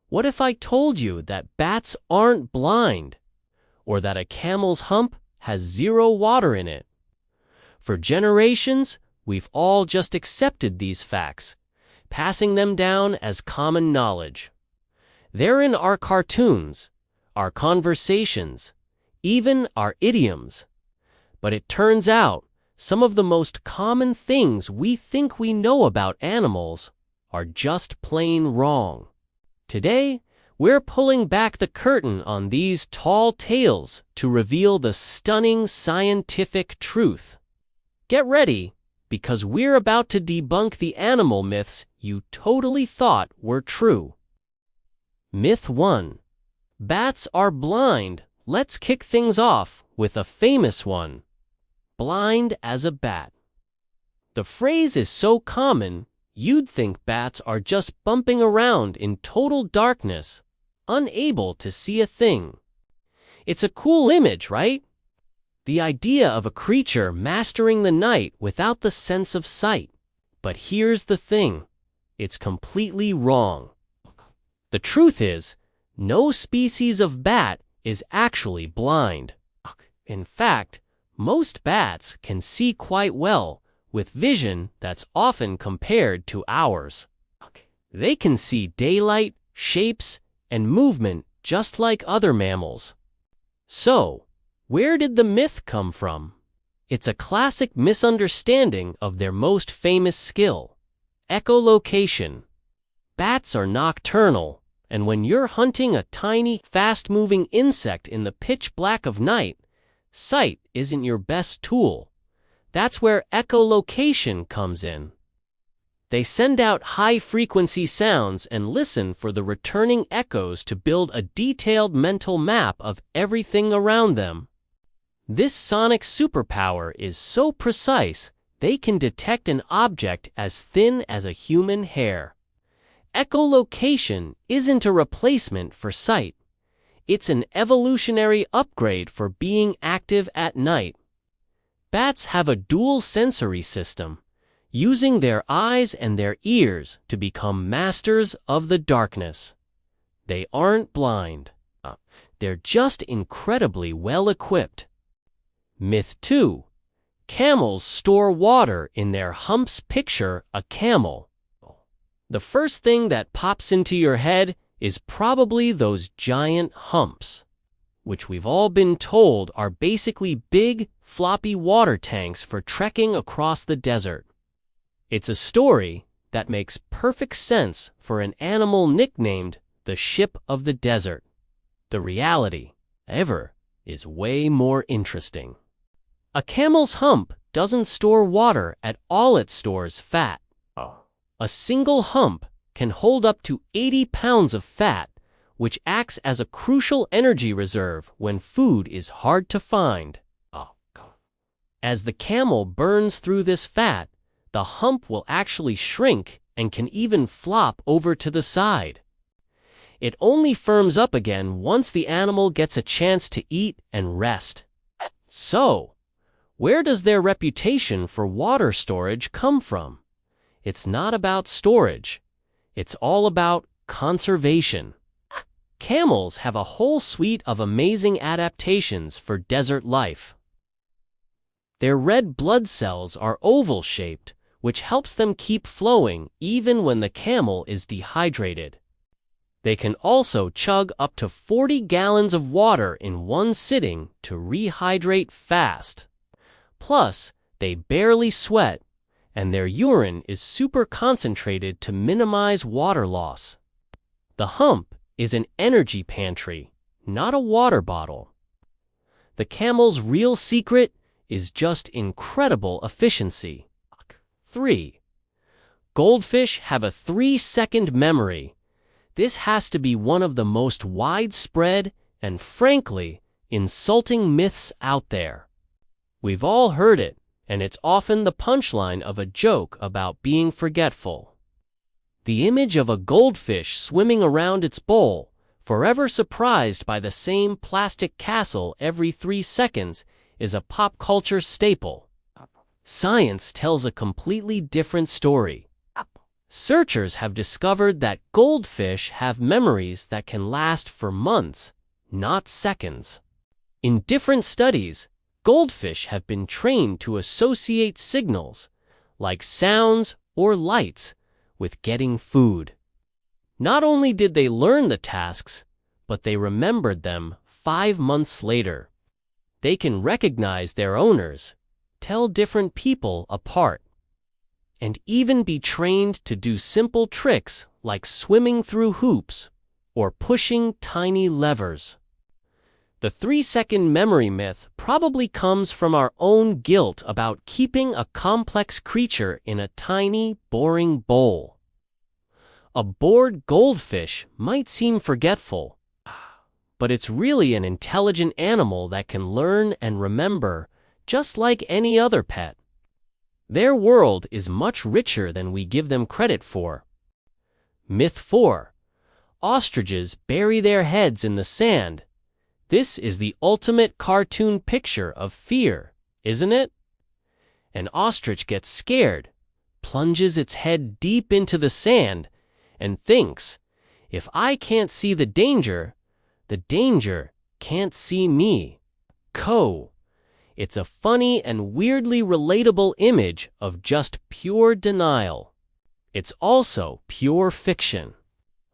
What if I told you that bats aren't blind, or that a camel's hump has 0 water in it? For generations, we've all just accepted these facts, passing them down as common knowledge. They're in our cartoons, our conversations, even our idioms. But it turns out, some of the most common things we think we know about animals are just plain wrong. Today, we're pulling back the curtain on these tall tales to reveal the stunning scientific truth. Get ready, because we're about to debunk the animal myths you totally thought were true. Myth 1. Bats are blind. Let's kick things off with a famous one. Blind as a bat. The phrase is so common, you'd think bats are just bumping around in total darkness, unable to see a thing. It's a cool image, right? The idea of a creature mastering the night without the sense of sight. But here's the thing. It's completely wrong. The truth is, no species of bat is actually blind. In fact, most bats can see quite well, with vision that's often compared to ours. They can see daylight, shapes, and movement just like other mammals. So, where did the myth come from? It's a classic misunderstanding of their most famous skill: echolocation. Bats are nocturnal, and when you're hunting a tiny, fast-moving insect in the pitch black of night, sight isn't your best tool. That's where echolocation comes in. They send out high-frequency sounds and listen for the returning echoes to build a detailed mental map of everything around them. This sonic superpower is so precise, they can detect an object as thin as a human hair. Echolocation isn't a replacement for sight. It's an evolutionary upgrade for being active at night. Bats have a dual sensory system, using their eyes and their ears to become masters of the darkness. They aren't blind. They're just incredibly well equipped. Myth 2. Camels store water in their humps. Picture a camel. The first thing that pops into your head is probably those giant humps, which we've all been told are basically big, floppy water tanks for trekking across the desert. It's a story that makes perfect sense for an animal nicknamed the ship of the desert. The reality, however, is way more interesting. A camel's hump doesn't store water at all, it stores fat. A single hump can hold up to 80 pounds of fat, which acts as a crucial energy reserve when food is hard to find. As the camel burns through this fat, the hump will actually shrink and can even flop over to the side. It only firms up again once the animal gets a chance to eat and rest. So, where does their reputation for water storage come from? It's not about storage. It's all about conservation. Camels have a whole suite of amazing adaptations for desert life. Their red blood cells are oval-shaped, which helps them keep flowing even when the camel is dehydrated. They can also chug up to 40 gallons of water in one sitting to rehydrate fast. Plus, they barely sweat, and their urine is super concentrated to minimize water loss. The hump is an energy pantry, not a water bottle. The camel's real secret is just incredible efficiency. 3. Goldfish have a 3-second memory. This has to be one of the most widespread and, frankly, insulting myths out there. We've all heard it, and it's often the punchline of a joke about being forgetful. The image of a goldfish swimming around its bowl, forever surprised by the same plastic castle every 3 seconds, is a pop culture staple. Science tells a completely different story. Searchers have discovered that goldfish have memories that can last for months, not seconds. In different studies, goldfish have been trained to associate signals, like sounds or lights, with getting food. Not only did they learn the tasks, but they remembered them 5 months later. They can recognize their owners, tell different people apart, and even be trained to do simple tricks like swimming through hoops or pushing tiny levers. The 3-second memory myth probably comes from our own guilt about keeping a complex creature in a tiny, boring bowl. A bored goldfish might seem forgetful, but it's really an intelligent animal that can learn and remember just like any other pet. Their world is much richer than we give them credit for. Myth 4. Ostriches bury their heads in the sand. This is the ultimate cartoon picture of fear, isn't it? An ostrich gets scared, plunges its head deep into the sand, and thinks, if I can't see the danger can't see me. It's a funny and weirdly relatable image of just pure denial. It's also pure fiction.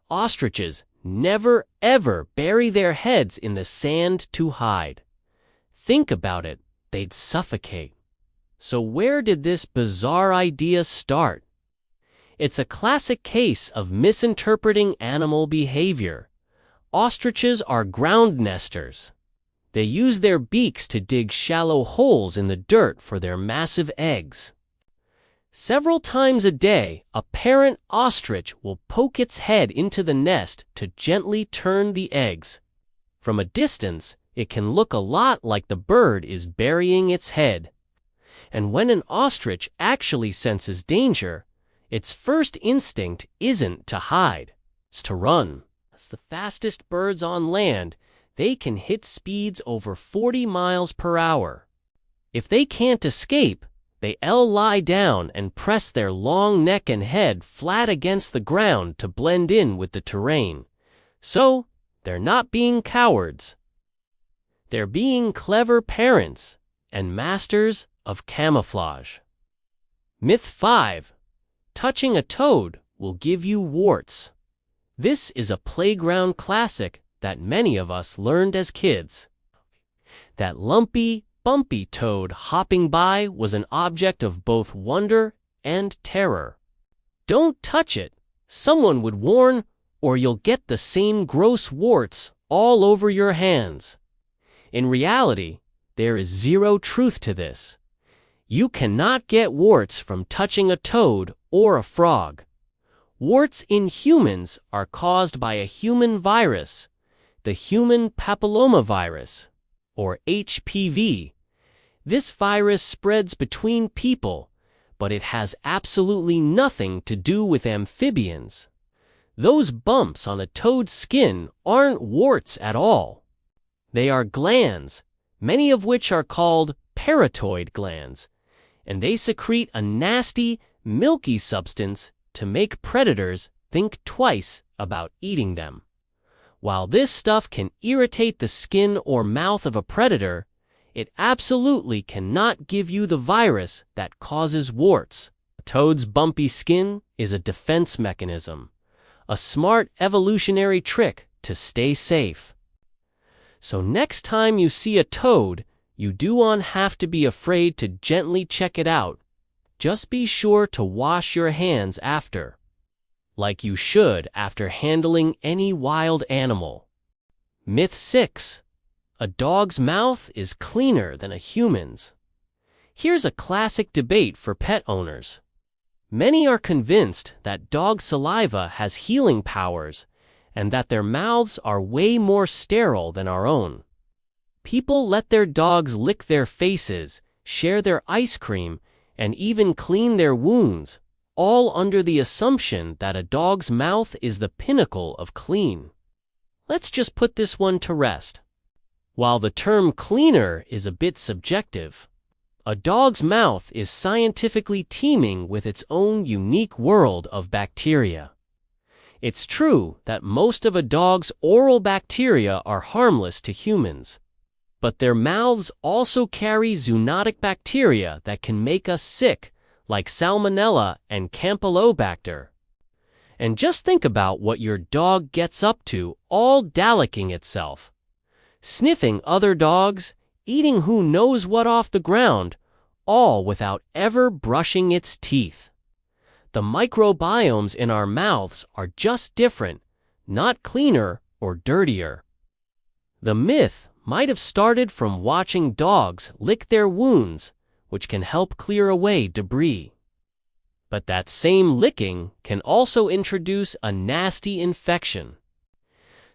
Ostriches never ever bury their heads in the sand to hide. Think about it, they'd suffocate. So where did this bizarre idea start? It's a classic case of misinterpreting animal behavior. Ostriches are ground nesters. They use their beaks to dig shallow holes in the dirt for their massive eggs. Several times a day, a parent ostrich will poke its head into the nest to gently turn the eggs. From a distance, it can look a lot like the bird is burying its head. And when an ostrich actually senses danger, its first instinct isn't to hide, it's to run. As the fastest birds on land, they can hit speeds over 40 miles per hour. If they can't escape, they'll lie down and press their long neck and head flat against the ground to blend in with the terrain. So, they're not being cowards. They're being clever parents and masters of camouflage. Myth 5. Touching a toad will give you warts. This is a playground classic that many of us learned as kids. That lumpy, bumpy toad hopping by was an object of both wonder and terror. Don't touch it, someone would warn, or you'll get the same gross warts all over your hands. In reality, there is zero truth to this. You cannot get warts from touching a toad or a frog. Warts in humans are caused by a human virus, the human papillomavirus, or HPV. This virus spreads between people, but it has absolutely nothing to do with amphibians. Those bumps on a toad's skin aren't warts at all. They are glands, many of which are called parotoid glands, and they secrete a nasty, milky substance to make predators think twice about eating them. While this stuff can irritate the skin or mouth of a predator, it absolutely cannot give you the virus that causes warts. A toad's bumpy skin is a defense mechanism, a smart evolutionary trick to stay safe. So next time you see a toad, you don't have to be afraid to gently check it out. Just be sure to wash your hands after, like you should after handling any wild animal. Myth 6. A dog's mouth is cleaner than a human's. Here's a classic debate for pet owners. Many are convinced that dog saliva has healing powers and that their mouths are way more sterile than our own. People let their dogs lick their faces, share their ice cream, and even clean their wounds, all under the assumption that a dog's mouth is the pinnacle of clean. Let's just put this one to rest. While the term cleaner is a bit subjective, A dog's mouth is scientifically teeming with its own unique world of bacteria. It's true that most of a dog's oral bacteria are harmless to humans, but their mouths also carry zoonotic bacteria that can make us sick, like Salmonella and Campylobacter. And just think about what your dog gets up to, all dallicking itself, sniffing other dogs, eating who knows what off the ground, all without ever brushing its teeth. The microbiomes in our mouths are just different, not cleaner or dirtier. The myth might have started from watching dogs lick their wounds, which can help clear away debris. But that same licking can also introduce a nasty infection.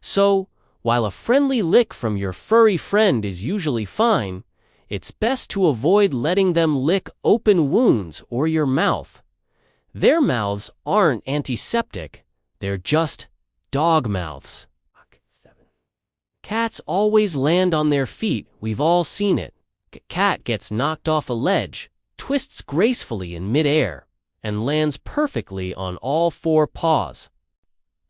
So, while a friendly lick from your furry friend is usually fine, it's best to avoid letting them lick open wounds or your mouth. Their mouths aren't antiseptic, they're just dog mouths. Cats always land on their feet, we've all seen it. A cat gets knocked off a ledge, twists gracefully in midair, and lands perfectly on all four paws.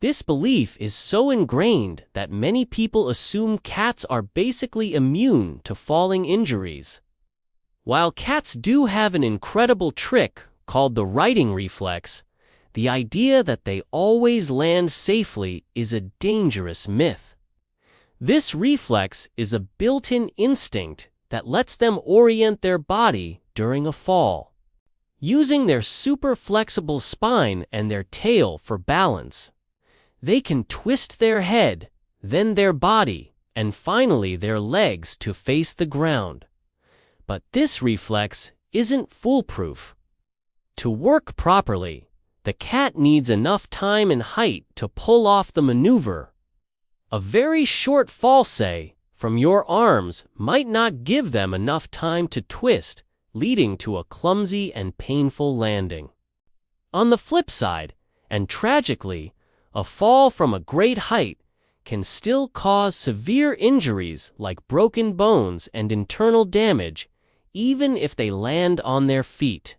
This belief is so ingrained that many people assume cats are basically immune to falling injuries. While cats do have an incredible trick called the righting reflex, the idea that they always land safely is a dangerous myth. This reflex is a built-in instinct that lets them orient their body during a fall, using their super flexible spine and their tail for balance. They can twist their head, then their body, and finally their legs to face the ground. But this reflex isn't foolproof. To work properly, the cat needs enough time and height to pull off the maneuver. A very short fall, say, from your arms might not give them enough time to twist, leading to a clumsy and painful landing. On the flip side, and tragically, a fall from a great height can still cause severe injuries like broken bones and internal damage, even if they land on their feet.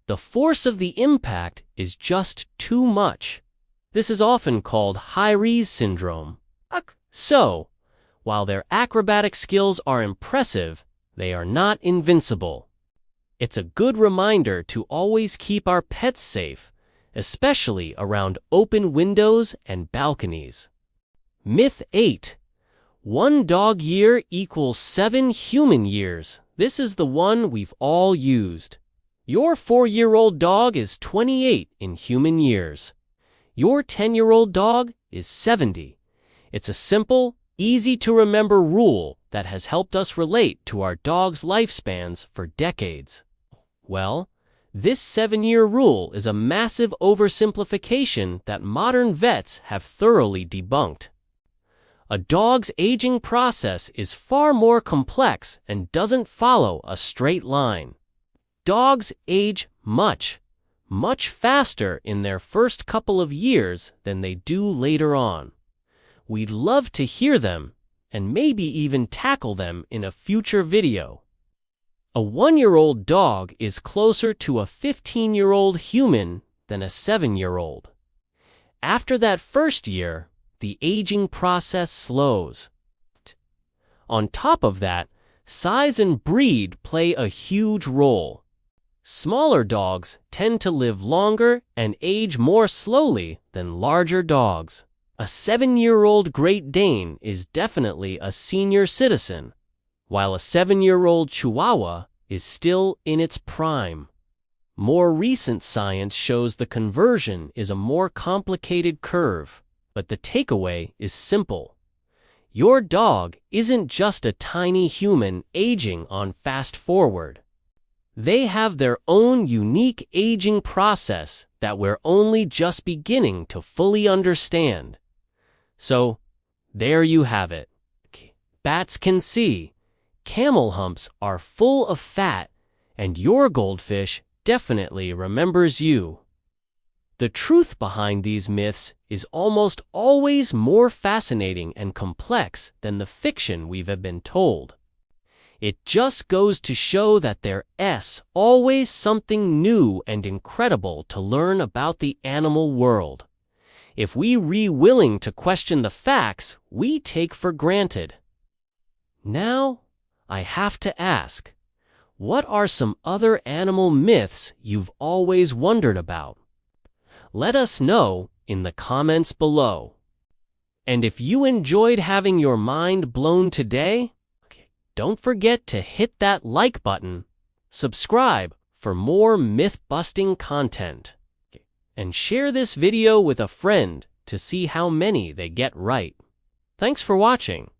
The force of the impact is just too much. This is often called high-rise syndrome. So, while their acrobatic skills are impressive, they are not invincible. It's a good reminder to always keep our pets safe, especially around open windows and balconies. Myth 8. 1 dog year equals 7 human years. This is the one we've all used. Your 4-year-old dog is 28 in human years. Your 10-year-old dog is 70. It's a simple, easy-to-remember rule that has helped us relate to our dogs' lifespans for decades. Well, this 7-year rule is a massive oversimplification that modern vets have thoroughly debunked. A dog's aging process is far more complex and doesn't follow a straight line. Dogs age much, much faster in their first couple of years than they do later on. We'd love to hear them, and maybe even tackle them in a future video. A 1-year-old dog is closer to a 15-year-old human than a 7-year-old. After that first year, the aging process slows. On top of that, size and breed play a huge role. Smaller dogs tend to live longer and age more slowly than larger dogs. A 7-year-old Great Dane is definitely a senior citizen, while a 7-year-old Chihuahua is still in its prime. More recent science shows the conversion is a more complicated curve, but the takeaway is simple. Your dog isn't just a tiny human aging on fast forward. They have their own unique aging process that we're only just beginning to fully understand. So, there you have it. Bats can see. Camel humps are full of fat, and your goldfish definitely remembers you. The truth behind these myths is almost always more fascinating and complex than the fiction we've been told. It just goes to show that there's always something new and incredible to learn about the animal world, if we're willing to question the facts we take for granted. Now, I have to ask, what are some other animal myths you've always wondered about? Let us know in the comments below. And if you enjoyed having your mind blown today, don't forget to hit that like button, subscribe for more myth-busting content, and share this video with a friend to see how many they get right. Thanks for watching.